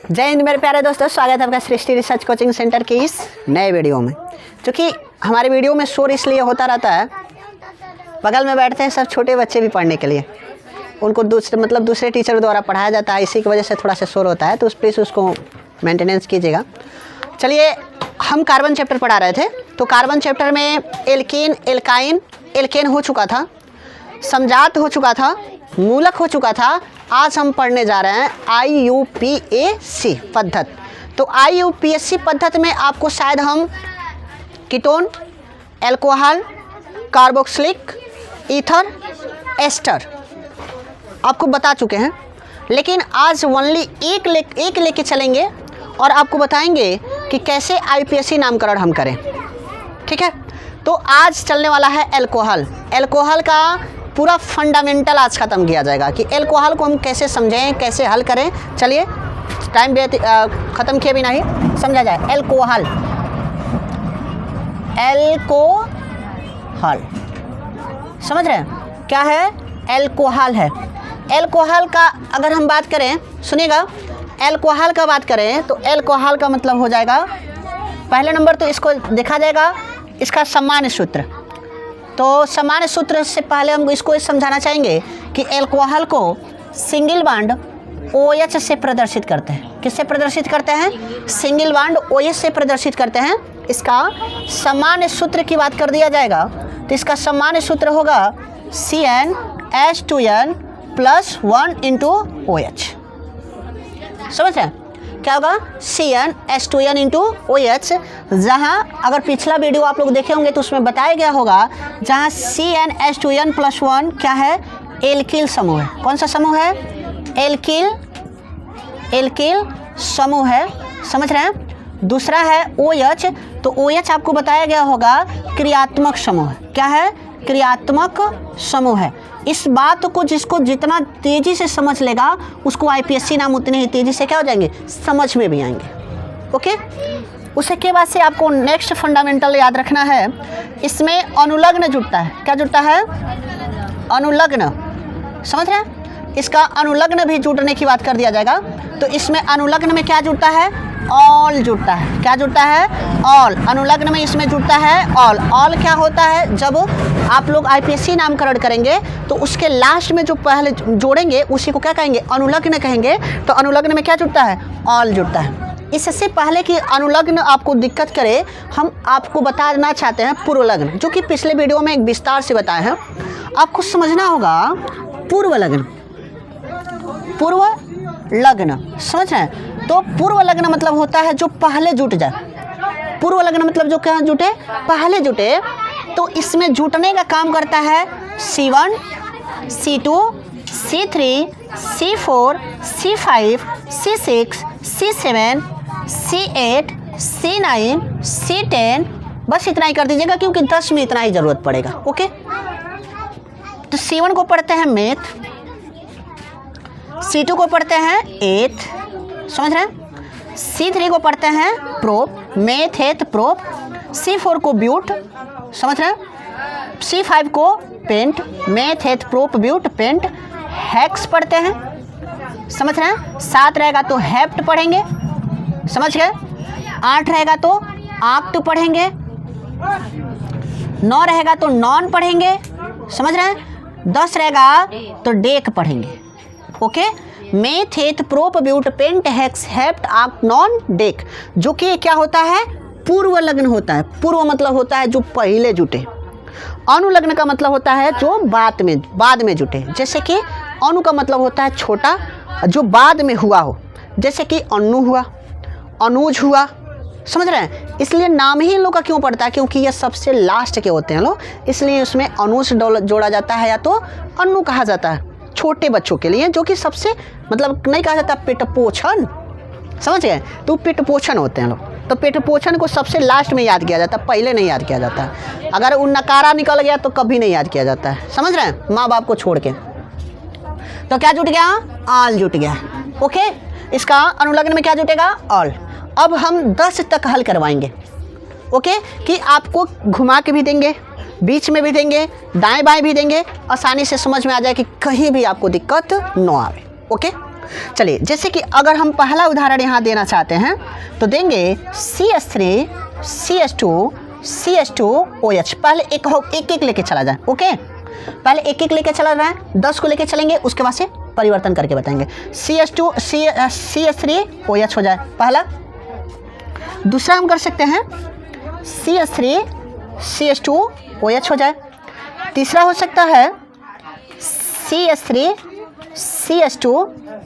जय हिंद मेरे प्यारे दोस्तों, स्वागत है आपका सृष्टि रिसर्च कोचिंग सेंटर की इस नए वीडियो में। क्योंकि हमारे वीडियो में शोर इसलिए होता रहता है, बगल में बैठते हैं सब छोटे बच्चे भी पढ़ने के लिए, उनको दूसरे टीचर द्वारा पढ़ाया जाता है, इसी की वजह से थोड़ा सा शोर होता है, तो प्लीज़ उसको मेंटेनेंस कीजिएगा। चलिए, हम कार्बन चैप्टर पढ़ा रहे थे, तो कार्बन चैप्टर में एल्कीन, एल्काइन, एल्केन हो चुका था, समजात हो चुका था, मूलक हो चुका था। आज हम पढ़ने जा रहे हैं IUPAC पद्धत। तो IUPAC पद्धत में आपको शायद हम ketone, alcohol, carboxylic, ether, ester आपको बता चुके हैं, लेकिन आज ओनली एक लेके चलेंगे और आपको बताएंगे कि कैसे IUPAC नामकरण हम करें। ठीक है, तो आज चलने वाला है एल्कोहल। एल्कोहल का पूरा फंडामेंटल आज ख़त्म किया जाएगा कि एल्कोहल को हम कैसे समझें, कैसे हल करें। चलिए, टाइम ख़त्म किए बिना ही समझा जाए। एल्कोहल, एल्कोहल समझ रहे हैं क्या है? एल्कोहल है। एल्कोहल का अगर हम बात करें, सुनिएगा, एल्कोहल का बात करें तो एल्कोहल का मतलब हो जाएगा, पहले नंबर तो इसको देखा जाएगा इसका सामान्य सूत्र। तो सामान्य सूत्र से पहले हम इसको समझाना चाहेंगे कि एल्कोहल को सिंगल बॉन्ड OH से प्रदर्शित करते हैं। किससे प्रदर्शित करते हैं? सिंगल बॉन्ड OH से प्रदर्शित करते हैं। इसका सामान्य सूत्र की बात कर दिया जाएगा तो इसका सामान्य सूत्र होगा CnH2n + 1 × OH। समझ रहे हैं क्या होगा? CnH2n × OH। जहाँ अगर पिछला वीडियो आप लोग देखे होंगे तो उसमें बताया गया होगा, जहाँ CnH2n + 1 क्या है? एल्किल समूह है। कौन सा समूह है? एल्किल समूह है। समझ रहे हैं? दूसरा है OH, तो OH आपको बताया गया होगा क्रियात्मक समूह। क्या है? क्रियात्मक समूह है। इस बात को जिसको जितना तेज़ी से समझ लेगा उसको IUPAC नाम उतने ही तेज़ी से क्या हो जाएंगे? समझ में भी आएंगे। ओके, उसके बाद से आपको नेक्स्ट फंडामेंटल याद रखना है, इसमें अनुलग्न जुड़ता है। क्या जुड़ता है? अनुलग्न। समझ रहे हैं? इसका अनुलग्न भी जुड़ने की बात कर दिया जाएगा। तो इसमें अनुलग्न में क्या जुड़ता है? ऑल जुड़ता है। क्या जुड़ता है? ऑल। अनुलग्न में इसमें जुड़ता है ऑल। ऑल क्या होता है? जब आप लोग IUPAC नामकरण करेंगे तो उसके लास्ट में जो पहले जोड़ेंगे उसी को क्या कहेंगे? अनुलग्न कहेंगे। तो अनुलग्न में क्या जुड़ता है? ऑल जुड़ता है। इससे पहले कि अनुलग्न आपको दिक्कत करे, हम आपको बताना चाहते हैं पूर्वलग्न, जो कि पिछले वीडियो में एक विस्तार से बताए हैं। आपको समझना होगा पूर्वलग्न, पूर्वलग्न। समझ रहे हैं? तो पूर्वलग्न मतलब होता है जो पहले जुट जाए। पूर्वलग्न मतलब जो क्या जुटे? पहले जुटे। तो इसमें जुटने का काम करता है C1, C2, C3, C4, C5, C6, C7, C8, C9, C10। बस इतना ही कर दीजिएगा क्योंकि 10 में इतना ही ज़रूरत पड़ेगा। ओके, तो C1 को पढ़ते हैं मैथ, C2 को पढ़ते हैं एथ, समझ रहे हैं? C3 को पढ़ते हैं prop, meth eth prop. C4 को ब्यूट, समझ रहे हैं? C5 को pent, meth eth prop but pent. Hex पढ़ते हैं, समझ रहे हैं? 7 रहेगा तो हेप्ट पढ़ेंगे, समझ गए? 8 रहेगा तो आक्ट पढ़ेंगे, 9 रहेगा तो नॉन पढ़ेंगे, समझ रहे हैं? 10 रहेगा तो डेक पढ़ेंगे। Okay, meth eth prop but pent hex hept oct non dec, जो कि क्या होता है? पूर्वलग्न होता है। पूर्व मतलब होता है जो पहले जुटे। अनुलग्न का मतलब होता है जो बाद में जुटे। जैसे कि अनु का मतलब होता है छोटा, जो बाद में हुआ हो, जैसे कि अनु हुआ, अनुज हुआ। समझ रहे हैं? इसलिए नाम ही इन लोग का क्यों पड़ता है? क्योंकि ये सबसे लास्ट के होते हैं लोग, इसलिए उसमें अनुज जोड़ा जाता है या तो अनु कहा जाता है छोटे बच्चों के लिए, जो कि सबसे नहीं कहा जाता पेटपोषण। समझ गए? तो पेटपोषण होते हैं लोग। तो पेटपोषण को सबसे लास्ट में याद किया जाता है, पहले नहीं याद किया जाता है। अगर वो नकारा निकल गया तो कभी नहीं याद किया जाता है। समझ रहे हैं? माँ बाप को छोड़ के। तो क्या जुट गया? ऑल जुट गया। ओके, इसका अनुलग्न में क्या जुटेगा? ऑल। अब हम 10 तक हल करवाएंगे। ओके, कि आपको घुमा के भी देंगे, बीच में भी देंगे, दाएं बाएं भी देंगे, आसानी से समझ में आ जाए कि कहीं भी आपको दिक्कत न आवे। ओके, चलिए, जैसे कि अगर हम पहला उदाहरण यहाँ देना चाहते हैं तो देंगे CH3 CH2 CH2OH। पहले एक एक लेके चला जाए। ओके, पहले एक एक लेके चला जाए, 10 को लेके चलेंगे, उसके बाद से परिवर्तन करके बताएंगे। CH2 CH3OH हो जाए पहला। दूसरा हम कर सकते हैं CH3 CH2OH हो जाए। तीसरा हो सकता है CH3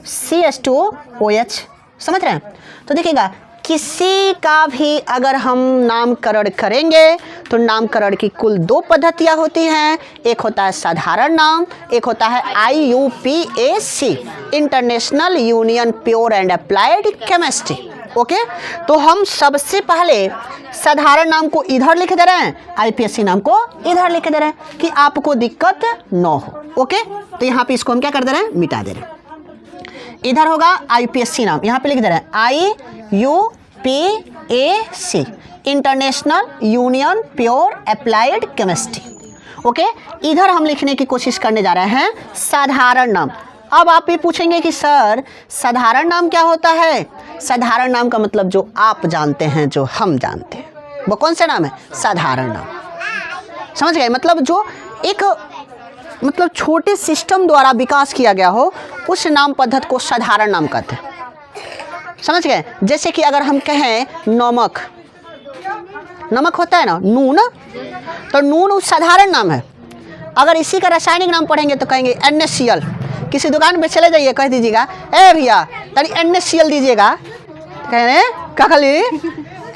CH2OH। समझ रहे हैं? तो देखिएगा, किसी का भी अगर हम नामकरण करेंगे तो नामकरण की कुल 2 पद्धतियाँ होती हैं। एक होता है साधारण नाम, एक होता है IUPAC, international union pure and applied chemistry. Okay, तो हम सबसे पहले साधारण नाम को इधर लिख दे रहे हैं, IUPAC नाम को इधर लिख दे रहे हैं कि आपको दिक्कत न हो। ओके, तो यहाँ पे इसको हम क्या कर दे रहे हैं, मिटा दे रहे हैं। इधर होगा IUPAC नाम, यहाँ पे लिख दे रहे हैं IUPAC, international union pure applied chemistry. Okay, इधर हम लिखने की कोशिश करने जा रहे हैं साधारण नाम। अब आप ये पूछेंगे कि सर साधारण नाम क्या होता है? साधारण नाम का मतलब जो आप जानते हैं, जो हम जानते हैं, वो कौन सा नाम है? साधारण नाम। समझ गए? मतलब जो एक छोटे सिस्टम द्वारा विकास किया गया हो, उस नाम पद्धति को साधारण नाम कहते हैं। समझ गए? जैसे कि अगर हम कहें नमक, नमक होता है ना, नून, तो नून उस साधारण नाम है। अगर इसी का रासायनिक नाम पढ़ेंगे तो कहेंगे NaCl। किसी दुकान पे चले जाइए, कह दीजिएगा ए भैया तनी NaCl दीजिएगा, कह रहे क्या खाली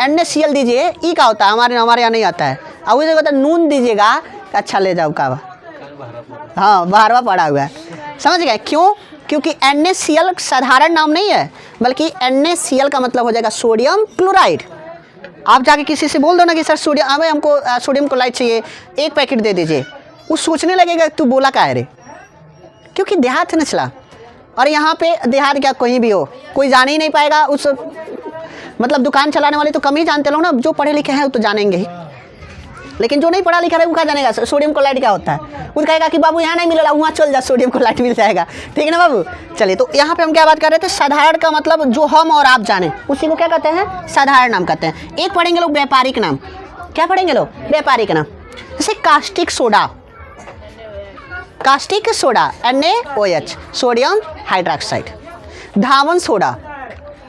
NaCl दीजिए। ई का होता है, हमारे यहाँ नहीं आता है। अब उसे कहता नून दीजिएगा, अच्छा ले जाओ का, हाँ 12वां पढ़ा हुआ है। समझ गए? क्यों? क्योंकि NaCl साधारण नाम नहीं है, बल्कि NaCl का मतलब हो जाएगा सोडियम क्लोराइड। आप जाके किसी से बोल दो ना कि सर सोडियम, हमें हमको सोडियम क्लोराइड चाहिए, 1 पैकेट दे दीजिए, वो सोचने लगेगा तू बोला क्या है रे, क्योंकि देहात न चला। और यहाँ पे देहात क्या, कहीं भी हो, कोई जान ही नहीं पाएगा। उस मतलब दुकान चलाने वाले तो कम ही जानते लोग ना, जो पढ़े लिखे हैं वो तो जानेंगे ही, लेकिन जो नहीं पढ़ा लिखा है वो क्या जानेगा सोडियम क्लोराइड क्या होता है। वो कहेगा कि बाबू यहाँ नहीं मिलेगा, वहाँ चल जा, सोडियम क्लोराइड मिल जाएगा। ठीक है ना बाबू? चलिए, तो यहाँ पे हम क्या बात कर रहे थे? साधारण का मतलब जो हम और आप जाने, उसी को क्या कहते हैं? साधारण नाम कहते हैं। एक पढ़ेंगे लोग व्यापारिक नाम। क्या पढ़ेंगे लोग? व्यापारिक नाम। जैसे caustic soda, caustic soda NaOH, sodium hydroxide. धावन सोडा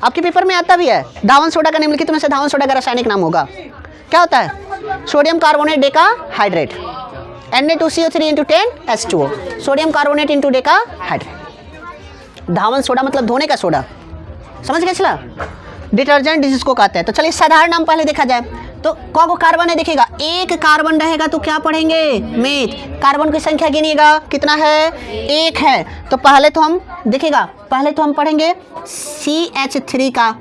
आपके पेपर में आता भी है, धावन सोडा का निम्नलिखित में से धावन सोडा का रासायनिक नाम होगा। क्या होता है? Sodium carbonate decahydrate, Na2CO3 × 10H2O, sodium carbonate into decahydrate. धावन सोडा मतलब धोने का सोडा। समझ गए? चला, डिटर्जेंट जिसको कहते हैं। तो चलिए साधारण नाम पहले देखा जाए तो कौन कार्बन है? देखिएगा, 1 कार्बन रहेगा तो क्या पढ़ेंगे? मेथ। कार्बन की संख्या गिनिएगा, कितना है? 1 है। तो पहले तो हम देखिएगा, पहले तो हम पढ़ेंगे CH3 का।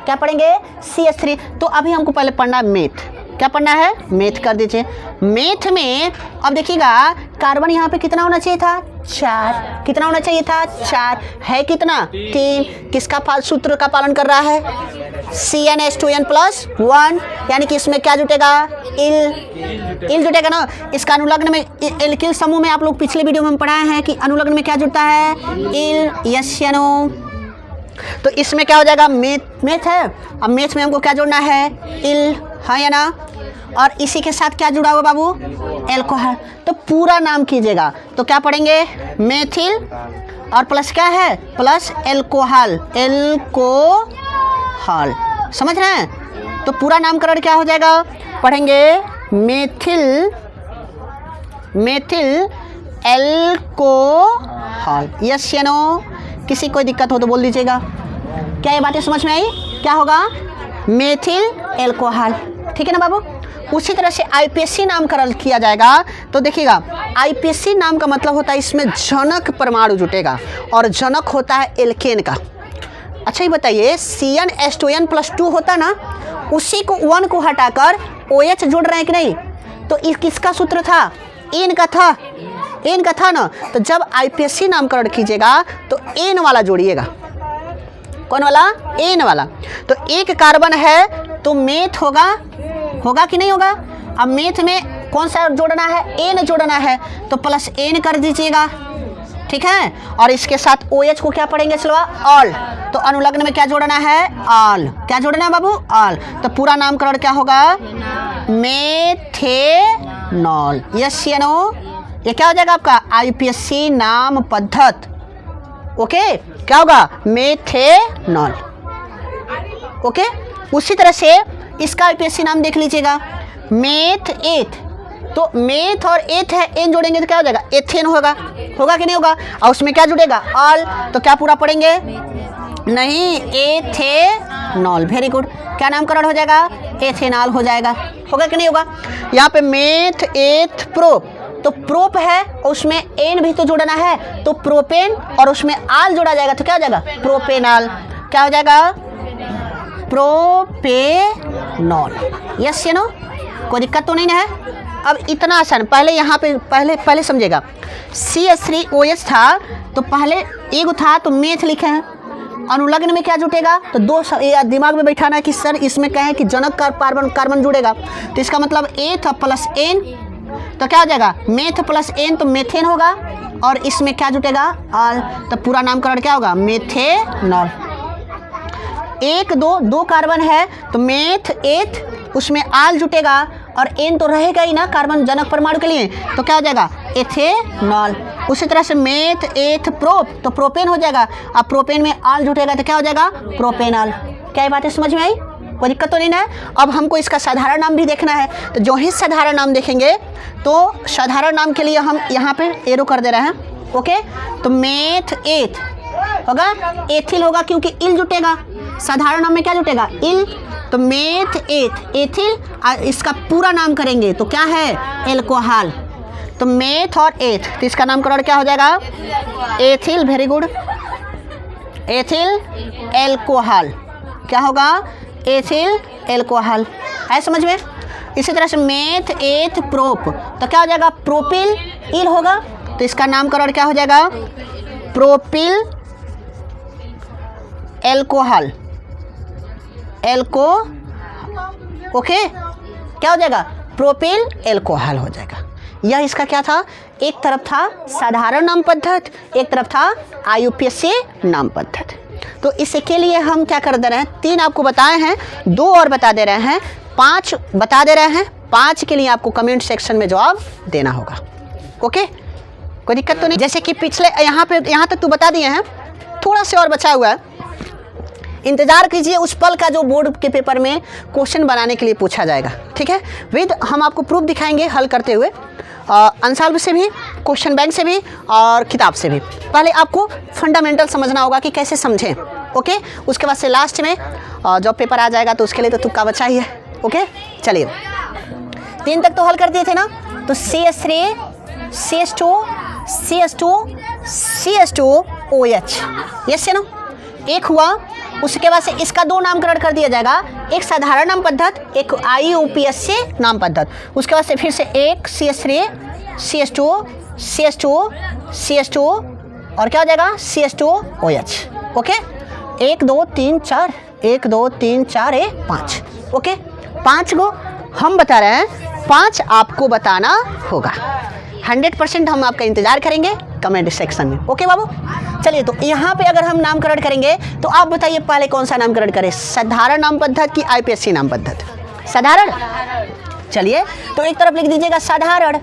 क्या पढ़ेंगे? CH3। तो अभी हमको पहले पढ़ना है मेथ। क्या पढ़ना है? मेथ कर दीजिए। मेथ में अब देखिएगा, कार्बन यहाँ पे कितना होना चाहिए था? 4। कितना होना चाहिए था? 4 है, कितना? 3। किसका सूत्र का पालन कर रहा है? CnH2n+1, यानी कि इसमें क्या जुटेगा? इल जुटेगा ना। इसका अनुलग्न में एल्किल समूह में आप लोग पिछले वीडियो में हम पढ़ाए हैं कि अनुलग्न में क्या जुड़ता है? इल यस्यनो। तो इसमें क्या हो जाएगा? मेथ है। अब मेथ में हमको क्या जोड़ना है? इल, हाँ या ना? और इसी के साथ क्या जुड़ा हुआ बाबू? एल्कोहल। तो पूरा नाम कीजिएगा, तो क्या पढ़ेंगे? मेथिल और प्लस क्या है? Plus alcohol, alcohol. समझ रहे हैं? तो पूरा नामकरण क्या हो जाएगा? पढ़ेंगे मेथिल एल्कोहल। यस या नो? किसी कोई दिक्कत हो तो बोल दीजिएगा। क्या ये बातें समझ में आई? क्या होगा? Methyl alcohol. ठीक है ना बाबू? उसी तरह से IUPAC नामकरण किया जाएगा। तो देखिएगा, IUPAC नाम का मतलब होता है इसमें जनक परमाणु जुटेगा, और जनक होता है एल्केन का। अच्छा ये बताइए, CnH2n+2 होता ना, उसी को 1 को हटाकर OH जोड़ रहे हैं कि नहीं? तो इस किसका सूत्र था? एन का था। एन का था ना। तो जब IUPAC नामकरण कीजिएगा तो एन वाला जोड़िएगा। कौन वाला? एन वाला। तो 1 कार्बन है तो मेथ होगा कि नहीं होगा? अब मेथ में कौन सा जोड़ना है? एन जोड़ना है, तो प्लस एन कर दीजिएगा। ठीक है। और इसके साथ OH को क्या पढ़ेंगे चलो, ऑल। तो अनुलग्न में क्या जोड़ना है, ऑल। क्या जोड़ना है बाबू, ऑल। तो पूरा नामकरण क्या होगा, मेथेनॉल। यस या नो, ये क्या हो जाएगा आपका IUPAC नाम पद्धत। ओके, क्या होगा, मेथेनॉल। ओके, उसी तरह से इसका IUPAC नाम देख लीजिएगा, मेथ एथ। तो मेथ और एथ है, एन जोड़ेंगे तो क्या हो जाएगा, एथेन होगा। होगा कि नहीं होगा, और उसमें क्या जुड़ेगा, ऑल। तो क्या पूरा पढ़ेंगे, नहीं, एथेनॉल। Very good. क्या नामकरण हो जाएगा, एथेनॉल हो जाएगा। होगा कि नहीं होगा। यहाँ पे मेथ एथ प्रोप, तो प्रोप है उसमें एन भी तो जोड़ना है, तो प्रोपेन और उसमें आल जोड़ा जाएगा तो क्या हो जाएगा, प्रोपेनॉल। क्या हो जाएगा, प्रोपेनॉल। यस या नो, कोई दिक्कत तो नहीं है। अब इतना आसान, पहले यहाँ पे पहले समझेगा, CH3OH था तो पहले एक था तो मेथ लिखे हैं। अनुलग्न में क्या जुटेगा, तो दो दिमाग में बैठाना है कि सर इसमें क्या है कि जनक कार्बन जुड़ेगा, तो इसका मतलब एथ प्लस एन, तो क्या हो जाएगा, मेथ प्लस एन, तो मेथेन होगा। और इसमें क्या जुटेगा, ऑल। तो पूरा नामकरण क्या होगा, मेथेनॉल। एक दो कार्बन है तो मेथ एथ, उसमें आल जुटेगा और एन तो रहेगा ही ना कार्बन जनक परमाणु के लिए, तो क्या हो जाएगा, एथेनॉल। उसी तरह से मेथ एथ प्रोप, तो प्रोपेन हो जाएगा। अब प्रोपेन में आल जुटेगा तो क्या हो जाएगा, प्रोपेनॉल। क्या ये बातें समझ में आई, कोई दिक्कत तो नहीं है। अब हमको इसका साधारण नाम भी देखना है, तो जो ही साधारण नाम देखेंगे तो साधारण नाम के लिए हम यहाँ पे एरो कर दे रहे हैं। ओके, तो मेथ एथ होगा, एथिल होगा क्योंकि इल जुटेगा। साधारण नाम में क्या जुटेगा, इल। तो मेथ एथ एथिल, इसका पूरा नाम करेंगे तो क्या है, एल्कोहल। तो मेथ और एथ, तो इसका नामकरण क्या हो जाएगा, ethyl. Very good, ethyl alcohol. क्या होगा, एथिल एल्कोहल। है समझ में। इसी तरह से मेथ एथ प्रोप, तो क्या हो जाएगा, प्रोपिल इल होगा, तो इसका नामकरण क्या हो जाएगा, प्रोपिल एल्कोहल। एल्को, ओके, क्या हो जाएगा, प्रोपिल एल्कोहल हो जाएगा। यह इसका क्या था, एक तरफ था साधारण नाम पद्धत, एक तरफ था IUPAC नाम पद्धत। तो इसके लिए हम क्या कर दे रहे हैं, 3 आपको बताए हैं, 2 और बता दे रहे हैं, 5 बता दे रहे हैं। 5 के लिए आपको कमेंट सेक्शन में जवाब देना होगा। ओके, कोई दिक्कत तो नहीं। जैसे कि पिछले यहाँ तक तो बता दिए हैं, थोड़ा से और बचा हुआ है, इंतजार कीजिए उस पल का जो बोर्ड के पेपर में क्वेश्चन बनाने के लिए पूछा जाएगा। ठीक है, विद हम आपको प्रूफ दिखाएंगे हल करते हुए, आंसर से भी, क्वेश्चन बैंक से भी और किताब से भी। पहले आपको फंडामेंटल समझना होगा कि कैसे समझें। ओके, उसके बाद से लास्ट में जब पेपर आ जाएगा तो उसके लिए तो तुक्का बचा ही है। ओके, चलिए 3 तक तो हल कर दिए थे ना। तो CH3 CH2 CH2 CH2OH, yes है ना, एक हुआ। उसके बाद से इसका 2 नामकरण कर दिया जाएगा, एक साधारण नाम पद्धत, एक IUPAC नाम पद्धत। उसके बाद से फिर से एक CH3 CH2 CH2 CH2 और क्या हो जाएगा, CH2OH। ओके, 1 2 3 4, 1 2 3 4 5। ओके, 5 को हम बता रहे हैं, 5 आपको बताना होगा। 100% हम आपका इंतजार करेंगे कमेंट सेक्शन में। ओके बाबू, चलिए तो यहाँ पे अगर हम नामकरण करेंगे तो आप बताइए पहले कौन सा नामकरण करें, साधारण नाम पद्धत की IUPAC नाम पद्धत, साधारण। चलिए तो एक तरफ लिख दीजिएगा साधारण,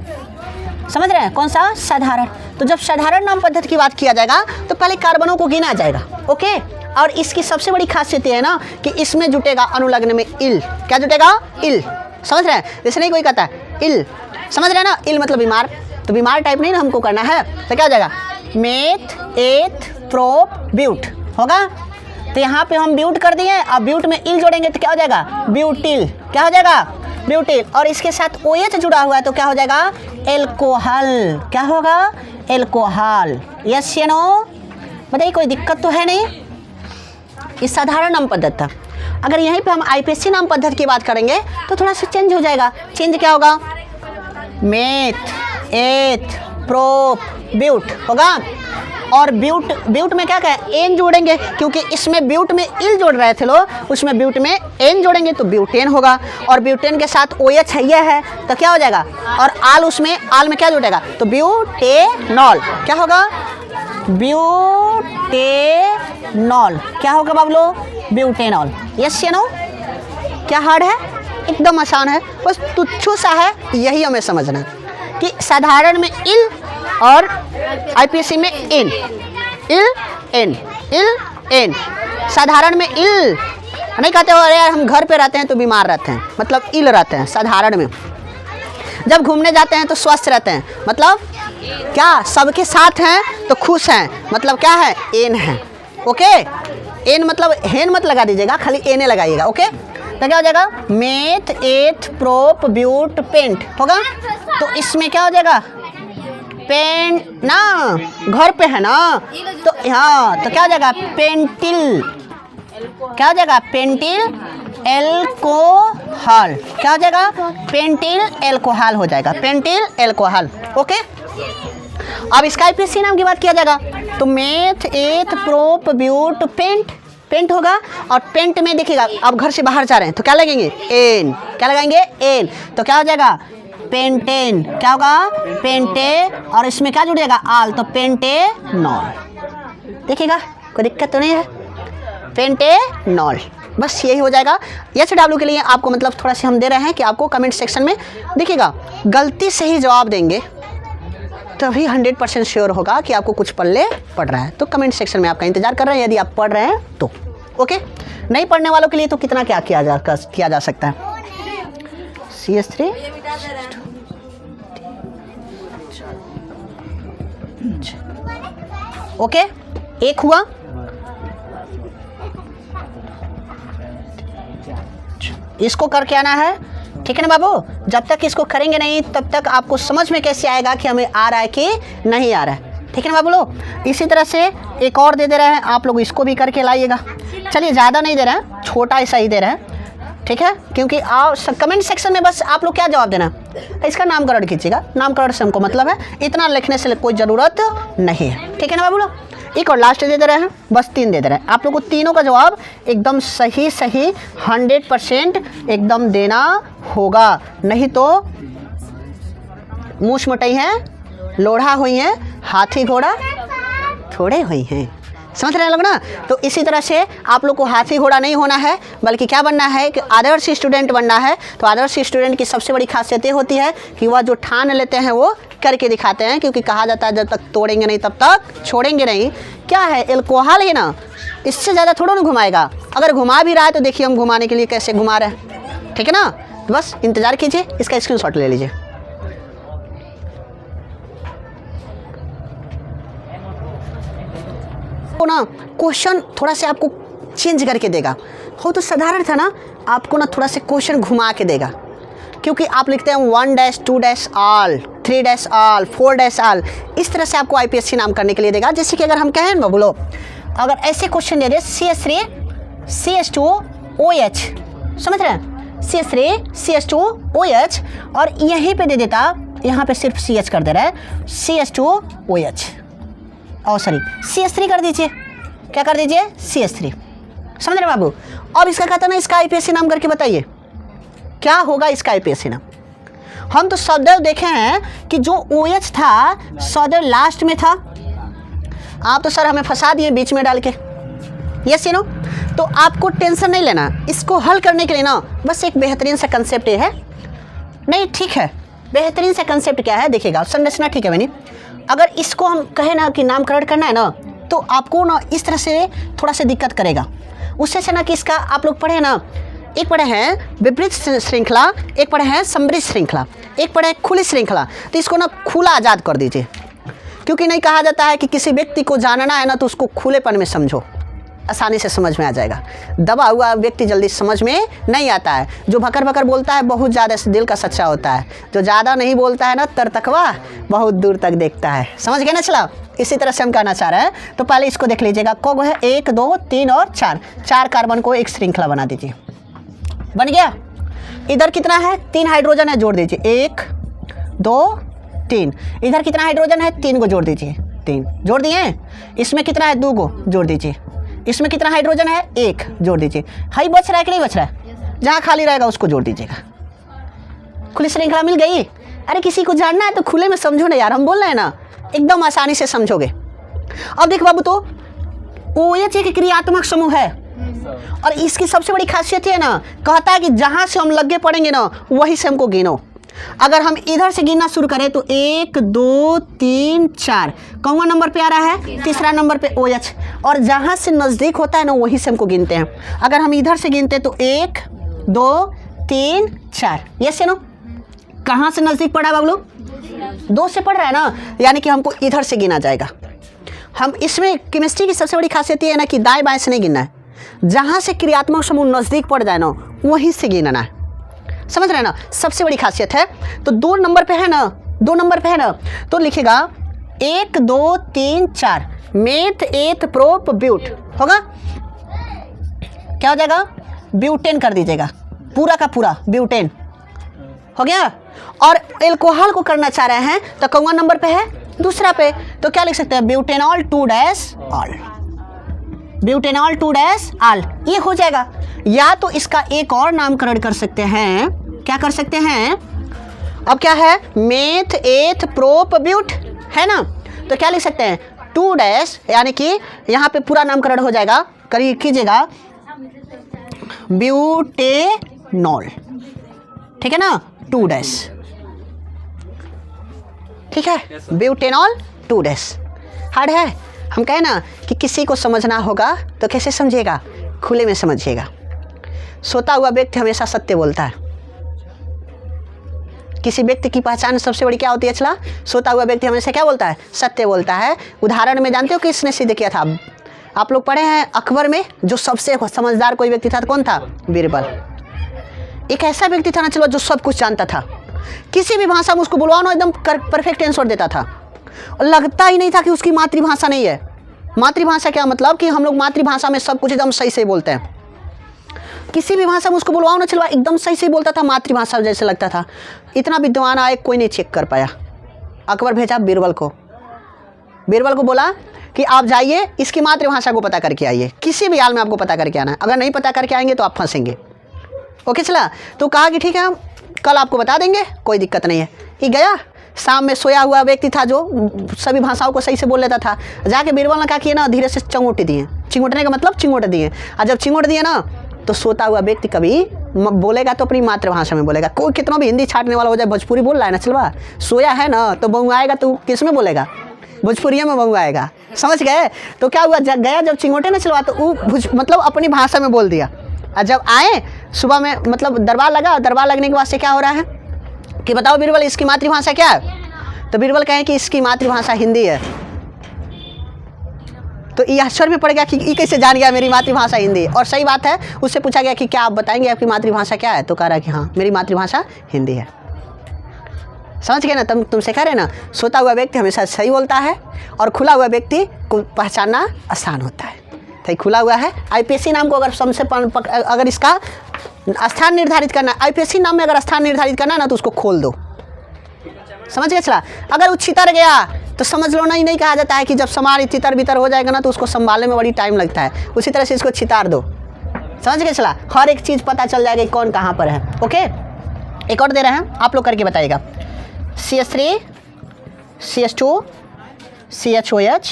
समझ रहे हैं, कौन सा, साधारण। तो जब साधारण नाम पद्धति की बात किया जाएगा तो पहले कार्बनों को गिना जाएगा। ओके, और इसकी सबसे बड़ी खासियत ये है ना कि इसमें जुटेगा अनुलग्न में इल। क्या जुटेगा, इल। समझ रहे हैं, जैसे नहीं कोई कहता है इल, समझ रहे हैं ना, इल मतलब बीमार, तो बीमार टाइप नहीं ना हमको करना है, तो क्या हो जाएगा, मेथ एथ प्रोप ब्यूट होगा। तो यहाँ पे हम ब्यूट कर दिए, अब ब्यूट में इल जोड़ेंगे तो क्या हो जाएगा, ब्यूटिल। क्या हो जाएगा, ब्यूटिल। और इसके साथ OH जुड़ा हुआ है तो क्या हो जाएगा, एल्कोहल। क्या होगा, एल्कोहल। यस या नो, बताइए कोई दिक्कत तो है नहीं। इस साधारण नाम पद्धति था। अगर यहीं पे हम IUPAC नाम पद्धति की बात करेंगे तो थोड़ा सा चेंज हो जाएगा। चेंज क्या होगा, मेथ एथ प्रोप ब्यूट होगा। और ब्यूट में क्या कहें, एन जोड़ेंगे, क्योंकि इसमें ब्यूट में इल जोड़ रहे थे लोग, उसमें ब्यूट में एन जोड़ेंगे तो ब्यूटेन होगा। और ब्यूटेन के साथ OH है, यह है, तो क्या हो जाएगा, और आल, उसमें आल में क्या जुड़ेगा, तो ब्यूटेनॉल। क्या होगा, ब्यूटेनॉल। क्या होगा बाबलो? ब्यूटेनॉल। यस या नो? क्या हार्ड है? एकदम आसान है, बस तुच्छू सा है, यही हमें समझना है कि साधारण में इल और आईपीएससी में इन, इल एन, इल एन। साधारण में इल नहीं कहते हो, अरे यार हम घर पे रहते हैं तो बीमार रहते हैं, मतलब इल रहते हैं साधारण में। जब घूमने जाते हैं तो स्वस्थ रहते हैं, मतलब क्या? सबके साथ हैं तो खुश हैं, मतलब क्या है? एन है। ओके, एन मतलब हेन मत लगा दीजिएगा, खाली एने लगाइएगा। ओके, तो क्या हो जाएगा? Meth eth prop but paint होगा। तो इसमें क्या हो जाएगा? पेंट ना, घर पे है ना, तो हाँ, तो क्या हो जाएगा? पेंटिल। क्या हो जाएगा? Pentyl alcohol. क्या हो जाएगा? पेंटिल एल्कोहल हो जाएगा, पेंटिल एल्कोहल। ओके, अब इसका आईपीएससी नाम की बात किया जाएगा तो meth eth prop but paint, paint होगा। और पेंट में देखिएगा, अब घर से बाहर जा रहे हैं तो क्या लगेंगे? एन। क्या लगाएंगे? एन। तो क्या हो जाएगा? पेंटेन। क्या होगा? पेंटे, और इसमें क्या जुड़ जाएगा? आल, तो पेंटेनॉल। देखिएगा, कोई दिक्कत तो नहीं है? पेंटेनॉल, बस यही हो जाएगा। एचडब्ल्यू के लिए आपको मतलब थोड़ा सा हम दे रहे हैं कि आपको कमेंट सेक्शन में देखिएगा, गलती से ही जवाब देंगे तभी 100% श्योर होगा कि आपको कुछ पल्ले पड़ रहा है। तो कमेंट सेक्शन में आपका इंतजार कर रहे हैं, यदि आप पढ़ रहे हैं तो। ओके, नहीं पढ़ने वालों के लिए तो कितना क्या किया जा सकता है? CS3 ओके, एक हुआ। इसको करके आना है, ठीक है ना बाबू? जब तक इसको करेंगे नहीं तब तक आपको समझ में कैसे आएगा कि हमें आ रहा है कि नहीं आ रहा है, ठीक है ना बाबू लोग? इसी तरह से एक और दे रहे हैं, आप लोग इसको भी करके लाइएगा। चलिए, ज़्यादा नहीं दे रहे हैं, छोटा ऐसा ही दे रहे हैं, ठीक है? क्योंकि आप कमेंट सेक्शन में बस आप लोग क्या जवाब देना, इसका नामकरण कीजिएगा। नामकरण से हमको मतलब है, इतना लिखने से कोई ज़रूरत नहीं है, ठीक है ना बाबू लोग? एक और लास्ट दे रहे हैं, बस 3 दे रहे हैं। आप लोगों को तीनों का जवाब एकदम सही 100% एकदम देना होगा, नहीं तो मूछ मोटाई है, लोढ़ा हुई है, हाथी घोड़ा थोड़े हुई हैं। समझ रहे हैं लोग ना? तो इसी तरह से आप लोग को हाथी घोड़ा नहीं होना है, बल्कि क्या बनना है कि आदर्श स्टूडेंट बनना है। तो आदर्श स्टूडेंट की सबसे बड़ी खासियत ये होती है कि वह जो ठान लेते हैं वो करके दिखाते हैं, क्योंकि कहा जाता है जब तक तोड़ेंगे नहीं तब तक छोड़ेंगे नहीं। क्या है? एल्कोहल है ना, इससे ज़्यादा थोड़ा ना घुमाएगा। अगर घुमा भी रहा है तो देखिए हम घुमाने के लिए कैसे घुमा रहे हैं, ठीक है ना? तो बस इंतज़ार कीजिए, इसका स्क्रीनशॉट ले लीजिए। ना क्वेश्चन थोड़ा से आपको चेंज करके देगा, हो तो साधारण था ना, आपको ना थोड़ा से क्वेश्चन घुमा के देगा, क्योंकि आप लिखते हैं 1-2 ऑल, 3 ऑल, 4 ऑल, इस तरह से आपको आईपीएससी नाम करने के लिए देगा। जैसे कि अगर हम कहें ना बोलो, अगर ऐसे क्वेश्चन दे दे CS3 CS2OH, समझ रहे हैं? CS3 CS2OH, और यहीं पे दे देता, यहाँ पे सिर्फ CH कर दे रहा है, CS2OH, और सॉरी CS3 कर दीजिए। क्या कर दीजिए? CS3। समझ रहे बाबू? अब इसका कहता ना, इसका आईपीएससी नाम करके बताइए क्या होगा इसका आईपीएससी नाम। हम तो सदैव देखे हैं कि जो OH था सदैव लास्ट में था। आप तो सर हमें फंसा दिए बीच में डाल के, यस यू नो? तो आपको टेंशन नहीं लेना, इसको हल करने के लिए ना बस एक बेहतरीन सा कंसेप्ट ये है। नहीं, ठीक है, बेहतरीन सा कंसेप्ट क्या है देखिएगा, संरचना, ठीक है मैंने। अगर इसको हम कहें ना कि नामकरण करना है ना, तो आपको ना इस तरह से थोड़ा सा दिक्कत करेगा। उससे से ना कि इसका आप लोग पढ़े ना, एक पढ़े हैं विपरीत श्रृंखला, एक पढ़े हैं समृद्ध श्रृंखला, एक पढ़े हैं खुली श्रृंखला। तो इसको ना खुला आज़ाद कर दीजिए, क्योंकि नहीं कहा जाता है कि किसी व्यक्ति को जानना है ना तो उसको खुलेपन में समझो, आसानी से समझ में आ जाएगा। दबा हुआ व्यक्ति जल्दी समझ में नहीं आता है। जो भकर भकर बोलता है बहुत ज़्यादा दिल का सच्चा होता है, जो ज़्यादा नहीं बोलता है ना तरतकवा बहुत दूर तक देखता है। समझ गए ना? चला, इसी तरह से हम कहना चाह रहे हैं। तो पहले इसको देख लीजिएगा, को है 1 2 3 और 4 कार्बन को एक श्रृंखला बना दीजिए। बन गया? इधर कितना है? 3 हाइड्रोजन है, जोड़ दीजिए, 1 2 3। इधर कितना हाइड्रोजन है? 3 को जोड़ दीजिए, 3 जोड़ दिए। इसमें कितना है? 2 को जोड़ दीजिए। इसमें कितना हाइड्रोजन है? 1 जोड़ दीजिए। हाई बच रहा है कि नहीं बच रहा है? जहाँ खाली रहेगा उसको जोड़ दीजिएगा। खुली श्रृंखला मिल गई। अरे किसी को जानना है तो खुले में समझो ना यार, हम बोल रहे हैं ना, एकदम आसानी से समझोगे। अब देख बाबू, तो OH एक क्रियात्मक समूह है और इसकी सबसे बड़ी खासियत है ना, कहता है कि जहां से हम लगे पड़ेंगे ना वहीं से हमको गिनो। अगर हम इधर से गिनना शुरू करें तो 1 2 3 4, कौन नंबर पे आ रहा है? तीसरा नंबर पे OH, और जहां से नजदीक होता है ना वहीं से हमको गिनते हैं। अगर हम इधर से गिनते तो 1 2 3 4, यस नो, कहाँ से नजदीक पड़ा बाबू लोग? 2 से पड़ रहा है ना, यानी कि हमको इधर से गिना जाएगा। हम इसमें केमिस्ट्री की सबसे बड़ी खासियत ये है ना कि दाएं बाएं से नहीं गिनना है, जहाँ से क्रियात्मक समूह नज़दीक पड़ जाए ना वहीं से गिनना है। समझ रहे हैं ना, सबसे बड़ी खासियत है। तो 2 नंबर पे है ना, 2 नंबर पे है ना, तो लिखेगा 1 2 3 4, मेथ एथ प्रोप ब्यूट होगा, क्या हो जाएगा? ब्यूटेन कर दीजिएगा, पूरा का पूरा ब्यूटेन हो गया। और एल्कोहल को करना चाह रहे हैं तो कौन नंबर पे है? दूसरा पे, तो क्या लिख सकते हैं? ब्यूटेनॉल 2-ऑल, ब्यूटेनॉल 2-ऑल, ये हो जाएगा। या तो इसका एक और नामकरण कर सकते हैं, क्या कर सकते हैं? अब क्या है? मेथ एथ प्रोप ब्यूट है ना, तो क्या लिख सकते हैं? 2-, यानी कि यहाँ पे पूरा नामकरण हो जाएगा, करिए कीजिएगा, ब्यूटेनॉल, ठीक है ना, 2-, ठीक है, ब्यूटेनॉल 2-। हार्ड है। हम कहें ना कि किसी को समझना होगा तो कैसे समझिएगा? खुले में समझिएगा। सोता हुआ व्यक्ति हमेशा सत्य बोलता है। किसी व्यक्ति की पहचान सबसे बड़ी क्या होती है? चला, सोता हुआ व्यक्ति हमेशा क्या बोलता है? सत्य बोलता है। उदाहरण में जानते हो किसने सिद्ध किया था? आप लोग पढ़े हैं अकबर में, जो सबसे समझदार कोई व्यक्ति था तो कौन था? बीरबल। एक ऐसा व्यक्ति था ना चलो जो सब कुछ जानता था, किसी भी भाषा में उसको बुलवाओ ना एकदम परफेक्ट आंसर देता था, और लगता ही नहीं था कि उसकी मातृभाषा नहीं है। मातृभाषा क्या मतलब? कि हम लोग मातृभाषा में सब कुछ एकदम सही से बोलते हैं। किसी भी भाषा में उसको बुलवाओ ना चलवा, एकदम सही से बोलता था, मातृभाषा जैसे लगता था। इतना विद्वान आए, कोई नहीं चेक कर पाया। अकबर भेजा बीरबल को, बीरबल को बोला कि आप जाइए इसकी मातृभाषा को पता करके आइए, किसी भी हाल में आपको पता करके आना है, अगर नहीं पता करके आएंगे तो आप फंसेंगे। ओके चला, तो कहा कि ठीक है हम कल आपको बता देंगे, कोई दिक्कत नहीं है। ये गया, शाम में सोया हुआ व्यक्ति था जो सभी भाषाओं को सही से बोल लेता था, जाके बीरबल ने क्या किया ना, धीरे से चिंगोटे दिए। चिंगोटने का मतलब चिंगोटे दिए, और जब चिंगोट दिए ना तो सोता हुआ व्यक्ति कभी बोलेगा तो अपनी मातृभाषा में बोलेगा। कोई कितना भी हिंदी छाटने वाला हो जाए, भोजपुरी बोल रहा है ना चलवा, सोया है ना तो बहू आएगा तो किस में बोलेगा? भोजपुरिया में बहू आएगा। समझ गए? तो क्या हुआ, गया जब चिंगोटे न चलवा तो वो मतलब अपनी भाषा में बोल दिया। और जब आए सुबह में मतलब दरबार लगा, दरबार लगने के बाद से क्या हो रहा है कि बताओ बीरबल इसकी मातृभाषा क्या है? तो बीरबल कहें कि इसकी मातृभाषा हिंदी है। तो ये आश्चर्य में पड़ गया कि ये कैसे जान गया मेरी मातृभाषा हिंदी? और सही बात है, उससे पूछा गया कि क्या आप बताएंगे आपकी मातृभाषा क्या है? तो कह रहा है कि हाँ मेरी मातृभाषा हिंदी है। समझ गए ना? तुमसे कह रहे ना, सोता हुआ व्यक्ति हमेशा सही बोलता है और खुला हुआ व्यक्ति को पहचानना आसान होता है। तो खुला हुआ है। आईपीएससी नाम को अगर अगर इसका स्थान निर्धारित करना, आईपीएससी नाम में अगर स्थान निर्धारित करना ना तो उसको खोल दो। समझ गए? चला, अगर वो छितर गया तो समझ लो नहीं कहा जाता है कि जब सामान तितर बितर हो जाएगा ना तो उसको संभालने में बड़ी टाइम लगता है, उसी तरह से इसको छितार दो। समझ गए? चला, हर एक चीज़ पता चल जाएगी कौन कहाँ पर है। ओके, एक और दे रहे हैं, आप लोग करके बताइएगा। CH3 CH2 CHOH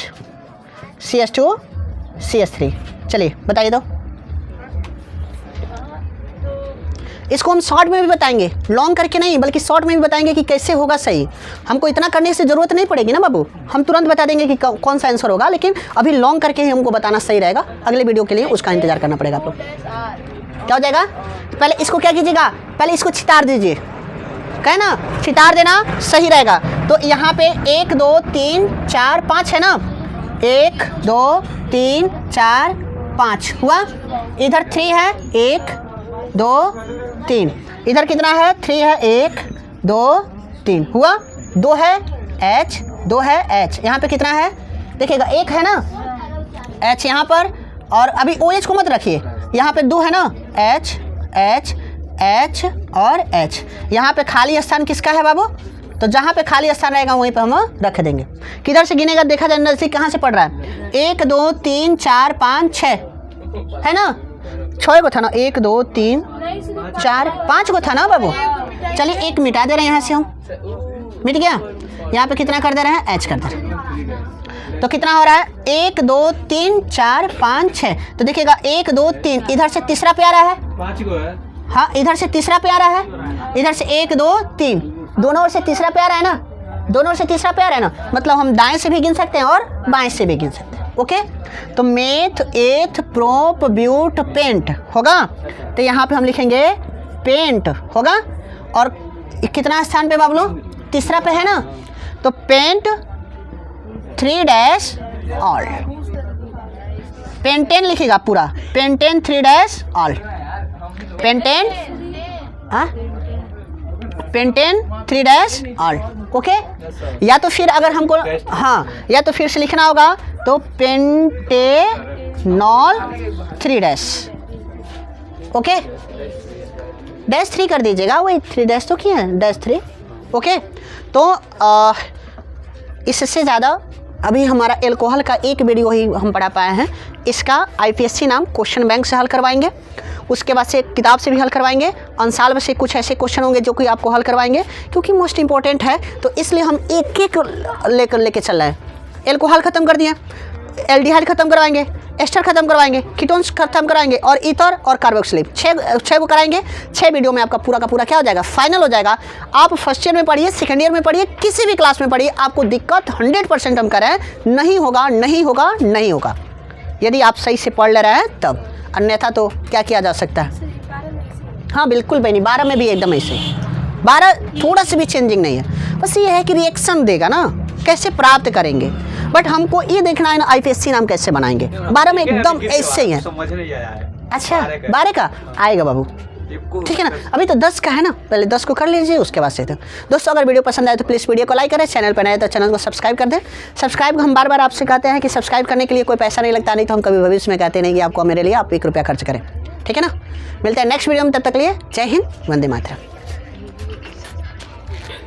CH2 CH3, चलिए बताइए दो। इसको हम शॉर्ट में भी बताएंगे, लॉन्ग करके नहीं बल्कि शॉर्ट में भी बताएंगे कि कैसे होगा सही। हमको इतना करने से ज़रूरत नहीं पड़ेगी ना बाबू, हम तुरंत बता देंगे कि कौन सा आंसर होगा, लेकिन अभी लॉन्ग करके ही हमको बताना सही रहेगा। अगले वीडियो के लिए उसका इंतजार करना पड़ेगा आप लोग। क्या हो जाएगा? पहले इसको क्या कीजिएगा, पहले इसको छितार दीजिए, कहे ना छितार देना सही रहेगा। तो यहाँ पे 1 2 3 4 5 है ना, 1 2 3 4 5 हुआ। इधर 3 है, 1 2 3, इधर कितना है? 3 है, 1 2 3 हुआ। 2 है H, 2 है H, यहाँ पे कितना है देखिएगा, 1 है ना H यहाँ पर, और अभी OH को मत रखिए, यहाँ पे 2 है ना H H H और H। यहाँ पे खाली स्थान किसका है बाबू? तो जहाँ पे खाली स्थान रहेगा वहीं पे हम रख देंगे। किधर से गिनेगा देखा जाए, नजदीक कहाँ से पड़ रहा है? 1 2 3 4 5 6 है ना, 6 को था ना, 1 2 3 4 5 को था ना बाबू। चलिए एक मिटा दे रहे हैं, यहाँ से हम मिट गया। यहाँ पे कितना कर दे रहे हैं? H कर दे रहे हैं। तो कितना हो रहा है 1 2 3 4 5 6। तो देखिएगा 1 2 3, इधर से तीसरा पे आ रहा है, 5 को है। हाँ इधर से तीसरा पे आ रहा है, इधर से 1 2 3, दोनों ओर से तीसरा पे आ रहा है ना, दोनों ओर से तीसरा पे आ रहा है ना, मतलब हम दाएं से भी गिन सकते हैं और बाएं से भी गिन सकते हैं। ओके, तो meth eth prop but paint होगा, तो यहाँ पे हम लिखेंगे पेंट होगा। और कितना स्थान पे बाबलो, तीसरा पे है ना, तो पेंट 3 डैश ऑल, पेंटेन लिखेगा पूरा, pentane 3 dash all, pentane pentane 3 dash all. Okay, या तो फिर अगर हमको हाँ, या तो फिर से लिखना होगा तो पेंटेनॉल 3 डैश। ओके, डैश 3 कर दीजिएगा, वही 3 डैश तो किया है, डैश 3। ओके, तो इससे ज़्यादा अभी हमारा एल्कोहल का एक वीडियो ही हम पढ़ा पाए हैं, इसका आईपीएससी नाम क्वेश्चन बैंक से हल करवाएंगे, उसके बाद से किताब से भी हल करवाएंगे, अंसाल में से कुछ ऐसे क्वेश्चन होंगे जो कि आपको हल करवाएंगे, क्योंकि मोस्ट इंपॉर्टेंट है, तो इसलिए हम एक एक लेके चल रहे हैं। एल्कोहल खत्म कर दिया, एल्डिहाइड खत्म करवाएंगे, एस्टर खत्म करवाएंगे, कीटोन्स खत्म कराएंगे, और ईथर और कार्बोक्सिलिक 6 को कराएंगे। 6 वीडियो में आपका पूरा का पूरा क्या हो जाएगा, फाइनल हो जाएगा। आप फर्स्ट ईयर में पढ़िए, सेकंड ईयर में पढ़िए, किसी भी क्लास में पढ़िए, आपको दिक्कत 100% हम करें नहीं होगा, नहीं होगा, नहीं होगा, यदि आप सही से पढ़ ले रहे हैं तब, अन्यथा तो क्या किया जा सकता है। हाँ बिल्कुल बहनी, 12 में भी एकदम ऐसे, 12 थोड़ा सा भी चेंजिंग नहीं है, बस ये है कि रिएक्शन देगा ना, कैसे प्राप्त करेंगे, बट हमको ये देखना है ना आईपीएससी नाम कैसे बनाएंगे। 12 में एकदम ऐसे ही है। समझ नहीं आया है। अच्छा 12 का आएगा बाबू, ठीक है ना, अभी तो 10 का है ना, पहले 10 को कर लीजिए, उसके बाद से। तो दोस्तों अगर वीडियो पसंद आए तो प्लीज़ वीडियो को लाइक करें, चैनल पर नए तो चैनल को सब्सक्राइब कर दें। सब्सक्राइब हम बार बार आपसे कहते हैं कि सब्सक्राइब करने के लिए कोई पैसा नहीं लगता, नहीं तो हम कभी भविष्य में कहते नहीं कि आपको मेरे लिए आप 1 रुपया खर्च करें, ठीक है ना। मिलते हैं नेक्स्ट वीडियो में, तब तक लिए जय हिंद, वंदे मातरम।